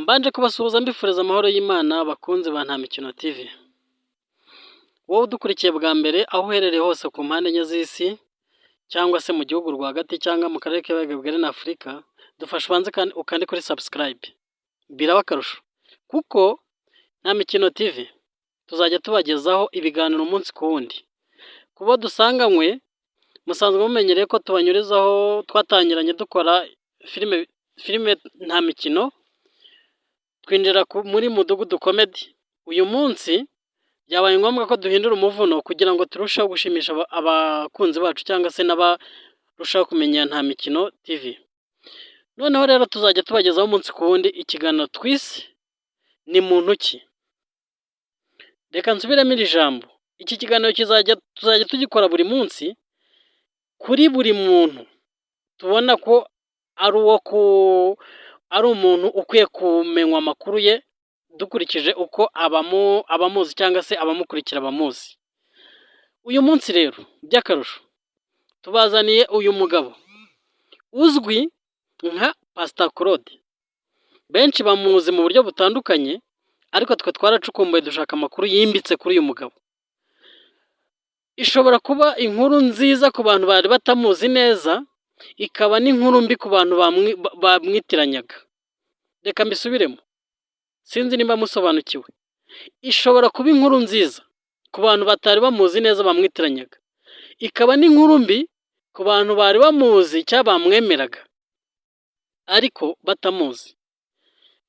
Mbanje kubasuhuza mbifuriza amahoro y'Imana abakunzi ba Nta Mikino TV. Wowe udukurikiye bwa mbere aho uherereye hose ku mpande enye z'isi cyangwa se mu gihugu rwagati cyangwa mu karere k'ibiyaga bigari na Afurika, dufasha ubanze ukande kuri subscribe. Biraba akarusho kuko Nta Mikino TV tuzajya tubagezaho ibiganiro umunsi ku wundi. Kubo dusanganywe musanzwe mumenyereye ko tubanyurizaho twatangiranye dukora filime Nta Mikino, twinjira muri mudugudu comedy. Uyu munsi byabaye ngombwa ko duhindura umuvuno kugira ngo turusheho gushimisha abakunzi bacu cyangwa se n'abarushaho kumenya Nta Mikino TV. Noneho rero tuzajya tubagezaho umunsi ku wundi ikiganiro twise ni muntu ki. Reka nsubiremo iri jambo. Iki kiganiro tuzajya tugikora buri munsi kuri buri muntu tubona ko ari umuntu ukwiye kumenywa amakuru ye dukurikije uko abamuzi cyangwa se abamukurikira bamuzi. Uyu munsi rero by'akarusho tubazaniye uyu mugabo uzwi nka Pastor Claude. Benshi bamuzi mu buryo butandukanye, ariko twe twaracukumbuye dushaka amakuru yimbitse kuri uyu mugabo. Ishobora kuba inkuru nziza ku bantu bari batamuzi neza, ikaba n'inkuru mbi ku bantu bamwitiranyaga. Reka mbisubiremo, sinzi nimba musobanukiwe. Ishobora kuba inkuru nziza ku bantu batari bamuzi neza bamwitiranyaga, ikaba n'inkuru mbi ku bantu bari bamuzi cyangwa bamwemeraga ariko batamuzi.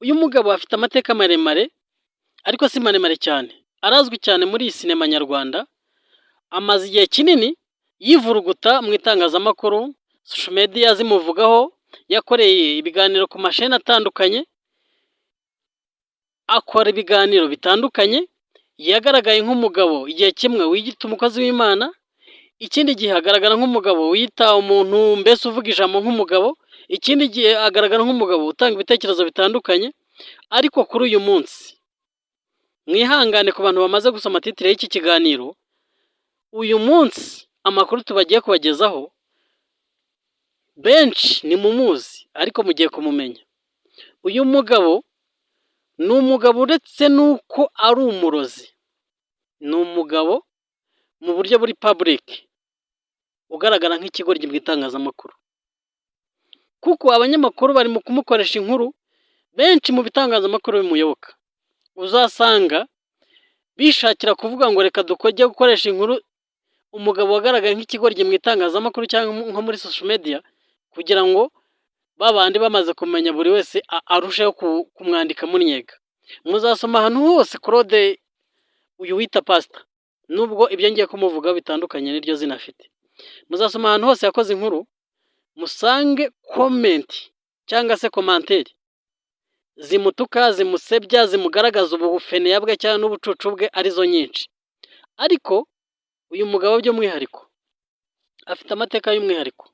Uyu mugabo afite amateka maremare, ariko si maremare cyane. Arazwi cyane muri iyi sinema nyarwanda, amaze igihe kinini yivuruguta mu itangazamakuru, social media zimuvugaho, yakoreye ibiganiro ku masheni atandukanye, akora ibiganiro bitandukanye. Yagaragaye nk'umugabo igihe kimwe wiyita umukozi w'Imana, ikindi gihe agaragara nk'umugabo wiyita umuntu mbese uvuga ijambo nk'umugabo, ikindi gihe agaragara nk'umugabo utanga ibitekerezo bitandukanye. Ariko kuri uyu munsi, mwihangane ku bantu bamaze gusoma titire y'iki kiganiro, uyu munsi amakuru tubagiye kubagezaho benshi ni mumuzi ariko mugiye kumumenya. Uyu mugabo ni umugabo uretse nuko ari umurozi, ni umugabo mu buryo buri public ugaragara nk'ikigoryi mu itangazamakuru, kuko abanyamakuru bari mu kumukoresha inkuru. Benshi mu bitangazamakuru bimuyoboka uzasanga bishakira kuvuga ngo reka dukojye gukoresha inkuru umugabo wagaragaye nk'ikigoryi mu itangazamakuru cyangwa nko muri social media, kugira ngo babandi bamaze kumenya buri wese arusheho kumwandika munyega. Muzasoma ahantu hose Claude uyu wita Pastor, nubwo ibyo ngiye kumuvuga bitandukanye n'iryo zina afite. Muzasoma ahantu hose yakoze inkuru, musange comment cyangwa se commentaire zimutuka, zimusebya, zimugaragaza ubufene bwe cyangwa n'ubucucu bwe arizo nyinshi. Ariko uyu mugabo by'umwihariko afite amateka y'umwihariko.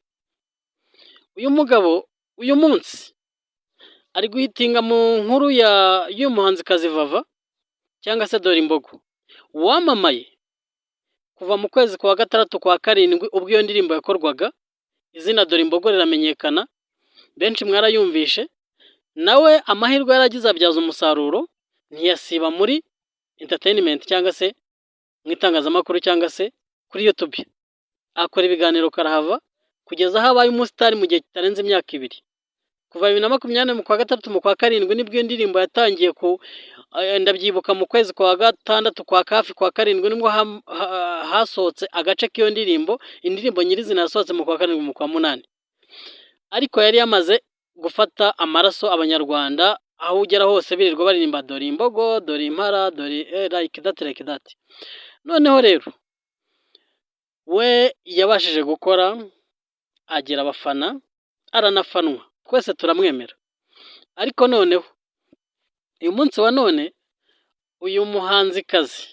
Uyu mugabo uyu munsi ari guhitinga mu nkuru y'uyu muhanzikazi Vava cyangwa se Dore Imbogo, wamamaye kuva mu kwezi kwa gatandatu kwa karindwi ubwo iyo ndirimbo yakorwaga. Izina Dore Imbogo riramenyekana, benshi mwarayumvishe. Nawe amahirwe yaragize abyaza umusaruro, ntiyasiba muri entertainment cyangwa se mu itangazamakuru cyangwa se kuri YouTube. Akora ibiganiro karahava kugeza aho abaye umusitari mu gihe kitarenze imyaka 2. Kuva 2020 mu kwa gatatu mu kwa karindwi nibwo indirimbo yatangiye ndabyibuka mu kwezi kwa gatandatu kwa kafi kwa karindwi nibwo hasohotse agace k'iyo ndirimbo. Indirimbo nyirizina yasohotse mu kwa karindwi mu kwa 8. Ariko yari yamaze gufata amaraso abanyarwanda, aho ugera hose birirwa baririmba Dore Imbogo, Dore Impara, Dore like that. Noneho rero we yabashije gukora, agira abafana, aranafanwa, twese turamwemera. Ariko noneho uyu munsi wa none uyu muhanzikazi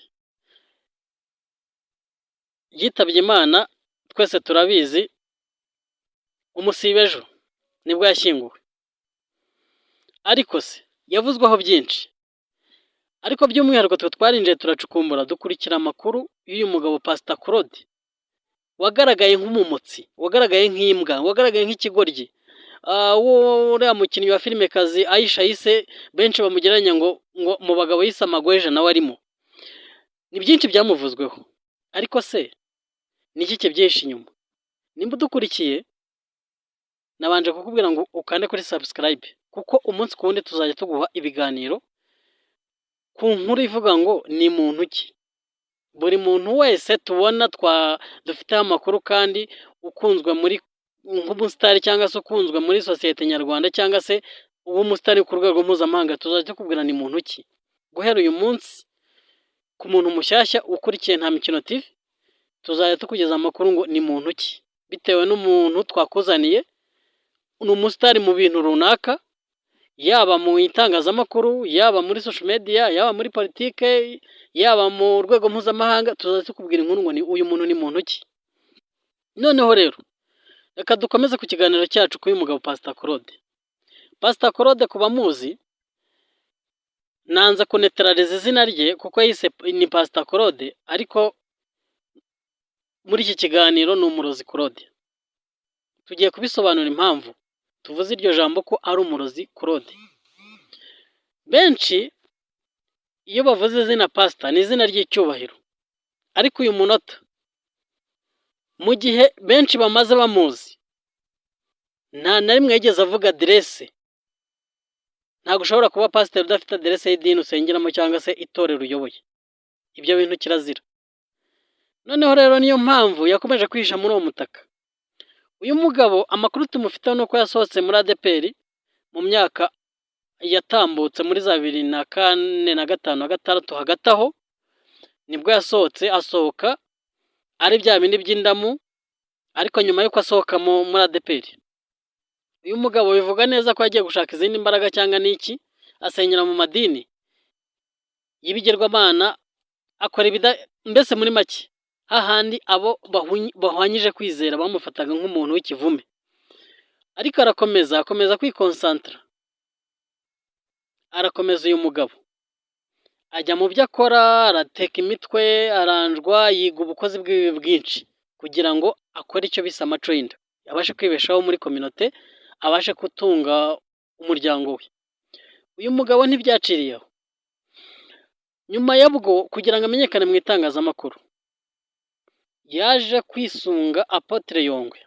yitabye Imana, twese turabizi. Umusibe ejo nibwo yashyinguwe, ariko se yavuzweho byinshi. Ariko by'umwihariko twe twarinjiye turacukumbura dukurikira amakuru y'uyu mugabo Pastor Claude wagaragaye nk'umumotsi, wagaragaye nk'imbwa, wagaragaye nk'ikigoryi, uriya mukinnyi wa filmekazi Aisha Yise benshi bamugereranya ngo mu bagabo yise amagweja nawe arimo. Ni byinshi byamuvuzweho, ariko se ni iki kibyihishe inyuma? Nimba udukurikiye, nabanje kukubwira ngo ukande kuri subscribe, kuko umunsi ku wundi tuzajya tuguha ibiganiro ku nkuru ivuga ngo ni muntu ki. Buri muntu wese tubona dufiteho amakuru kandi ukunzwe muri nk'umusitari cyangwa se ukunzwe muri sosiyete nyarwanda cyangwa se uba umusitari ku rwego mpuzamahanga, tuzajya tukubwira ni muntu ki. Guhera uyu munsi ku muntu mushyashya ukurikiye Nta Mikino TV, tuzajya tukugeza amakuru ngo ni muntu ki, bitewe n'umuntu twakuzaniye. Ni umusitari mu bintu runaka, yaba mu itangazamakuru, yaba muri social media, yaba muri politike, yaba mu rwego mpuzamahanga, tuzajya tukubwira inkuru ngo uyu muntu ni muntu ki. Noneho rero reka dukomeze ku kiganiro cyacu k'uyu mugabo Pastor Claude. Pastor Claude ku bamuzi, nanze kunetraliza izina rye kuko yise ni Pastor Claude, ariko muri iki kiganiro ni umurozi Claude. Tugiye kubisobanura impamvu tuvuze iryo jambo ko ari umurozi Claude. Benshi iyo bavuze izina Pastor ni izina ry'icyubahiro, ariko uyu munota mu gihe benshi bamaze bamuzi, nta na rimwe yigeze avuga aderese. Ntabwo ushobora kuba pasiteri udafite aderese y'idini usengeramo cyangwa se itorero uyoboye. Ibyo bintu kirazira. Noneho rero niyo mpamvu yakomeje kwihisha muri uwo mutaka. Uyu mugabo amakuru tumufiteho nuko yasohotse muri ADPR mu myaka yatambutse muri za 2004 na 5 na 6 hagati aho, nibwo yasohotse. Asohoka ari bya bindi by'indamu, ariko nyuma yuko asohoka muri ADPR, uyu mugabo bivuga neza ko yagiye gushaka izindi mbaraga cyangwa niki, asenyera mu madini y'ibigirwamana, akora mbese muri make hahandi abo bahwanyije kwizera bamufataga nk'umuntu w'ikivume. Ariko akomeza kwikonsantara, arakomeza. Uyu mugabo ajya mu byo akora, arateka imitwe, aranjwa, yiga ubukozi bw'ibi bwinshi kugira ngo akore icyo bisa amatrend, abashe kwibeshaho muri community, abashe gutunga umuryango we. Uyu mugabo ntibyaciriyeho. Nyuma yabwo kugira ngo amenyekane mu itangazamakuru, yaje kwisunga Apotre Yongwe.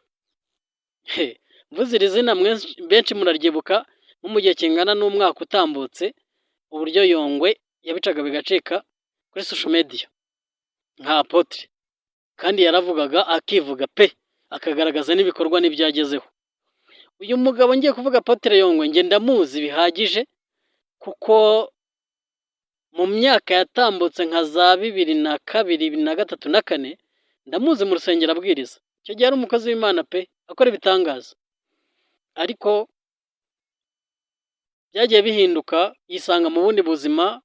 Mvuze iri zina benshi muraryibuka nko mu gihe kingana n'umwaka utambutse, uburyo Yongwe yabicaga bigacika kuri social media nka Apotre, kandi yaravugaga akivuga pe, akagaragaza n'ibikorwa n'ibyagezeho. Uyu mugabo ngiye kuvuga Apotre Yongwe, nge ndamuzi bihagije, kuko mu myaka yatambutse nka za 2002, 2003 na 4 ndamuzi mu rusengero abwiriza. Icyo gihe ari umukozi w'Imana pe, akora ibitangaza. Ariko byagiye bihinduka, yisanga mu bundi buzima.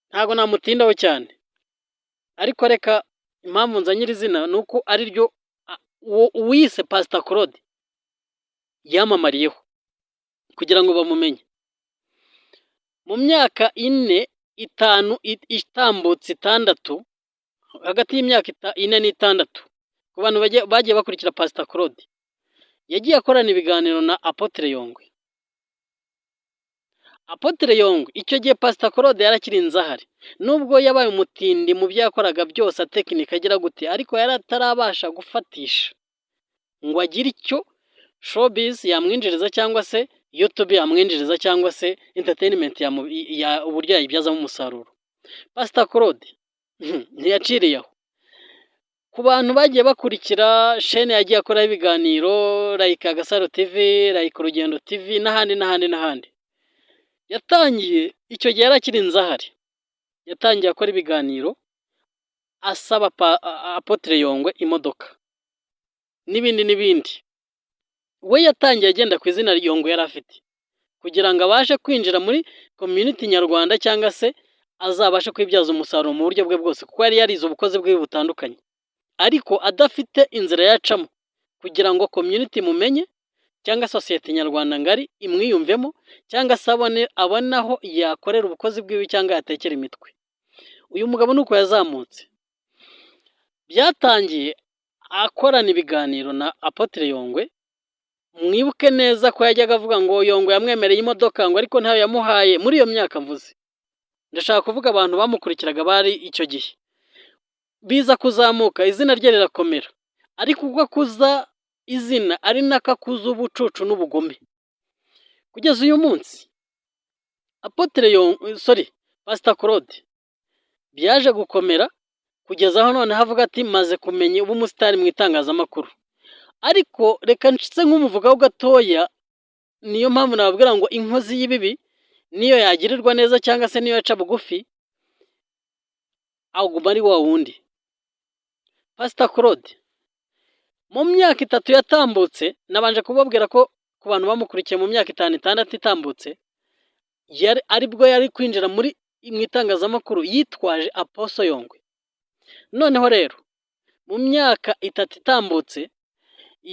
Ntago namutindaho cyane, ariko reka impamvu nzanyira izina nuko ari ryo uwise Pastor Claude yamamariyeho kugira ngo bamumenye. Mu myaka 4, 5 itambutse 6, hagati y'imyaka 4 n'6, ku bantu bagiye bakurikira Pastor Claude, yagiye akorana ibiganiro na Apotre Yongwe. Apotre Yongwe icyo gihe Pastor Claude yarakiri inzahari, nubwo yabaye umutindi mu byo yakoraga byose, tekinike agira gute, ariko yari atarabasha gufatisha ngo agire icyo showbiz yamwinjiriza cyangwa se YouTube yamwinjiriza cyangwa se entertainment uburyo yayibyazamo umusaruro. Pastor Claude ntiyaciriyeho. Ku bantu bagiye bakurikira chaîne yagiye akoraho ibiganiro, like Agasaro TV, like Urugendo TV n'ahandi, yatangiye icyo gihe yarakiri inzahari, yatangiye akora ibiganiro asaba Apotre Yongwe imodoka n'ibindi. We yatangiye agenda ku izina Yongwe yari afite, kugira ngo abashe kwinjira muri community nyarwanda cyangwa se azabashe kwibyaza umusaruro mu buryo bwe bwose, kuko yari yarize ubukozi bwe butandukanye, ariko adafite inzira yacamo kugira ngo community mumenye cyangwa sosiyete nyarwanda ngari imwiyumvemo, cyangwa se abonaho yakorera ubukozi bwiwe cyangwa yatekera imitwe. Uyu mugabo nuko yazamutse. Byatangiye akorana ibiganiro na Apotre Yongwe mwibuke neza ko yajyaga avuga ngo Yongwe yamwemereye imodoka ngo ariko ntayo yamuhaye muri iyo myaka mvuze. Ndashaka kuvuga abantu bamukurikiraga bari icyo gihe. Biza kuzamuka izina rye rirakomera, ariko ubwo akuza izina ari nako akuza ubucucu n'ubugome. Kugeza uyu munsi Pastor Claude byaje gukomera kugeza aho none havuga ati maze kumenya ubu umusitari mu itangazamakuru. Ariko reka nshitse nk'umuvugaho gatoya, niyo mpamvu nababwira ngo inkozi y'ibibi niyo yagirirwa neza cyangwa se niyo yaca bugufi aguma ari wa wundi. Pastor Claude mu myaka 3 yatambutse, nabanje kubabwira ko ku bantu bamukurikiye mu myaka 5-6 itambutse, aribwo yari kwinjira muri mu itangazamakuru yitwaje Apostle Yongwe. Noneho rero mu myaka 3 itambutse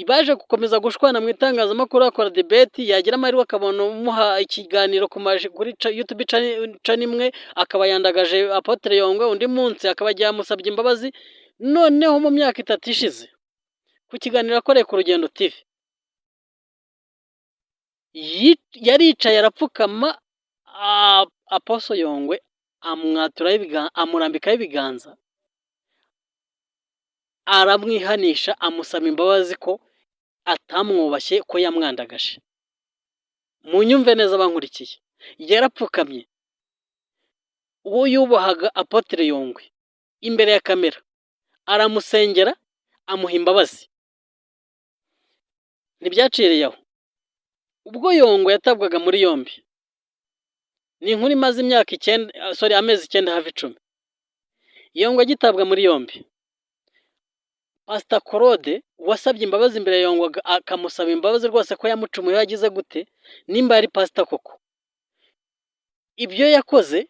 baje gukomeza gushwana mu itangazamakuru, akora debate, yagira amahirwe akabona umuha ikiganiro kuri YouTube channel imwe, akaba yandagaje Apotre Yongwe, undi munsi akaba yamusabye imbabazi. Noneho mu myaka 3 ishize ku kiganiro akoreye ku Rugendo TV yaricaye arapfukama, Apostle Yongwe amurambikaho ibiganza, aramwihanisha, amusaba imbabazi ko atamwubashye, ko yamwandagaje. Munyumve neza bankurikiye, yarapfukamye. Uwo yubahaga Apotre Yongwe imbere ya kamera aramusengera, amuha imbabazi. Ntibyaciriye aho. Ubwo Yongwe yatabwaga muri yombi, ni inkuru imaze imyaka amezi 9 hafi 10. Yongwe agitabwa muri yombi, Pastor Claude wasabye imbabazi imbere ya Yongwe, akamusaba imbabazi rwose ko yamucumuye, yagize gute, nimba yari pastor koko. Ibyo yakoze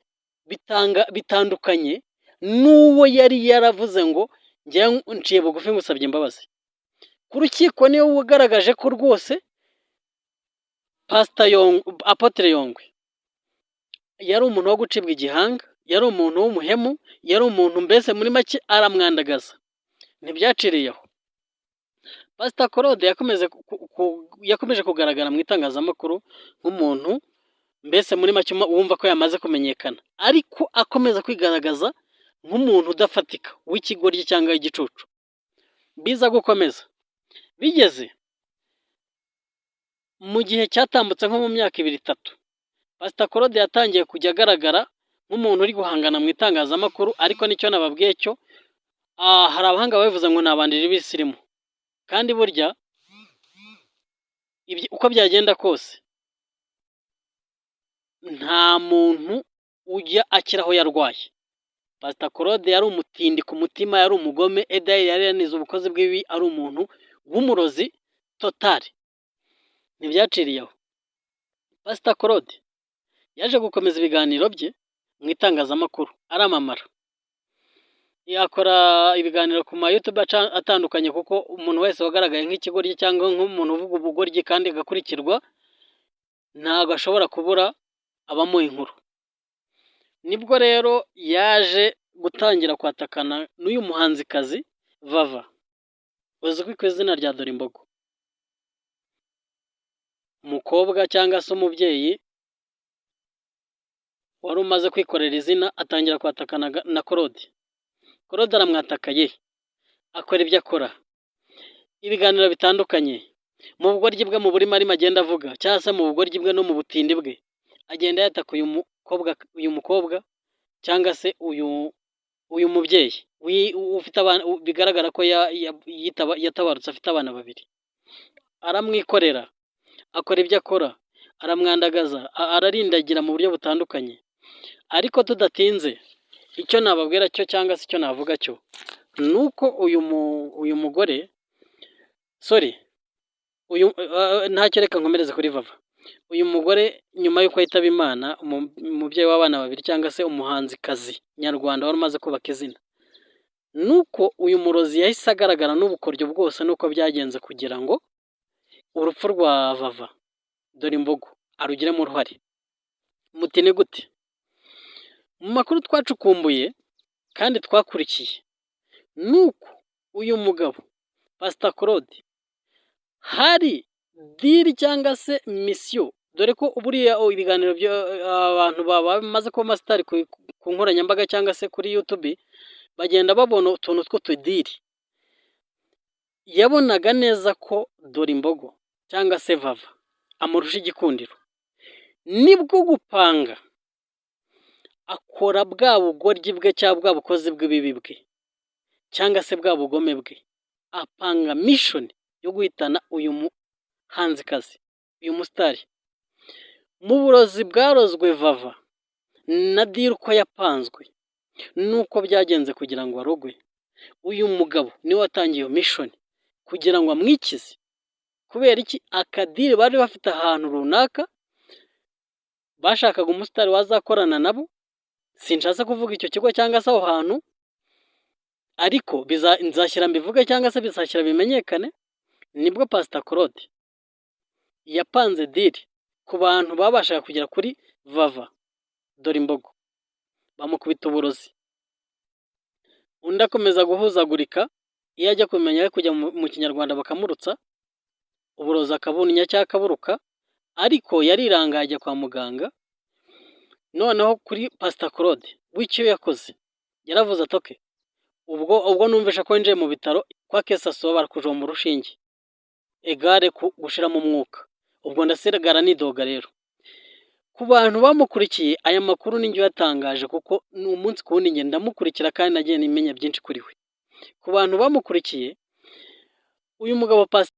bitandukanye n'uwo yari yaravuze ngo njye nciye bugufi ngusabye imbabazi. Ku rukiko niyo wagaragaje ko rwose Apotre Yongwe yari umuntu wo gucibwa igihanga, yari umuntu w'umuhemu, yari umuntu mbese muri make aramwandagaza. Ntibyaciriye aho. Pastor Claude yakomeje kugaragara mu itangazamakuru nk'umuntu mbese muri make wumva ko yamaze kumenyekana, ariko akomeza kwigaragaza nk'umuntu udafatika w'ikigoryi cyangwa igicucu. Biza gukomeza bigeze mu gihe cyatambutse nko mu myaka 2-3, Pastor Claude yatangiye kujya agaragara nk'umuntu uri guhangana mu itangazamakuru. Ariko nicyo nababwiye cyo, hari abahanga bavuze ngo nabandije ibisirimu, kandi burya uko byagenda kose nta muntu ujya akiraho yarwaye. Pastor Claude yari umutindi ku mutima, yari umugome, yari yanize ubukozi bw'ibi, ari umuntu w'umurozi totali. Ntibyaciriye aho. Pastor Claude yaje gukomeza ibiganiro bye mu itangazamakuru, aramamara, yakora ibiganiro ku ma YouTube atandukanye, kuko umuntu wese wagaragaye nk'ikigoryi cyangwa nk'umuntu uvuga ubugoryi kandi agakurikirwa, ntago ashobora kubura abamuha inkuru. Nibwo rero yaje gutangira kwatakana n'uyu muhanzikazi Vava, uzwi ku izina rya Dorimbogo, umukobwa cyangwa se umubyeyi wari umaze kwikorera izina, atangira kwatakana na Claude. Claude aramwatakaye, akora ibyo akora, ibiganiro bitandukanye, mu bugoryi bwe, mu burimo arimo agenda avuga, cyangwa se mu bugoryi bwe no mu butindi bwe, agenda yataka uyu mukobwa cyangwa se uyu mubyeyi ufite abana, bigaragara ko yatabarutse afite abana 2. Aramwikorera, akora ibyo akora, aramwandagaza, ararindagira mu buryo butandukanye. Ariko tudatinze, icyo nababwira cyo cyangwa se icyo navuga cyo, nuko uyu mugore ntacyo, reka nkomereze kuri Vava. Uyu mugore nyuma y'uko yitaba Imana, umubyeyi w'abana 2 cyangwa se umuhanzikazi nyarwanda wari umaze kubaka izina, nuko uyu murozi yahise agaragara n'ubukoryo bwose nuko byagenze kugira ngo urupfu rwa Vava Dorimbogo arugiremo uruhare. Muti ni gute? Mu makuru twacukumbuye kandi twakurikiye, nuko uyu mugabo Pastor Claude hari diri cyangwa se misiyo, dore ko buriya ibiganiro abantu bamaze kuba amasitari ku nkoranyambaga cyangwa se kuri YouTube bagenda babona utuntu tw'utudiri. Yabonaga neza ko dore imbogo cyangwa se vava amurusha igikundiro, nibwo gupanga akora bwa bugoryi bwe cyangwa bwa bukozi bw'ibibi bwe cyangwa se bwa bugome bwe, apanga mission yo guhitana uyu muhanzikazi, uyu musitari. Mu burozi bwarozwe vava na diri uko yapanzwe nuko byagenze kugira ngo arogwe, uyu mugabo niwe watangiye iyo mission kugira ngo amwikize. Kubera iki? Akadiri bari bafite ahantu runaka bashakaga umusitari wazakorana nabo, sinshatse kuvuga icyo kigo cyangwa se aho hantu, ariko nzashyira mbivuge cyangwa se bizashyira bimenyekane. Nibwo Pastor Claude yapanze diri ku bantu babashaga kugera kuri vava dore imbogo, bamukubita uburozi. Undi akomeza guhuzagurika, iyo ajya kumenya kujya mu kinyarwanda bakamurutsa uburozi akabunya cyangwa akaburuka, ariko yarirangaye ajya kwa muganga. Noneho kuri Pastor Claude w'icyo yakoze, yaravuze ati okay, ubwo numvisha ko nje mu bitaro kwa Kesaso barakujomba urushinge egare gushiramo umwuka, ubwo ndasigara nidoga. Rero ku bantu bamukurikiye aya makuru ninjye yatangaje, kuko ni umunsi ku wundi ngenda ndamukurikira kandi nagiye nimenya byinshi kuri we. Ku bantu bamukurikiye, uyu mugabo Pastor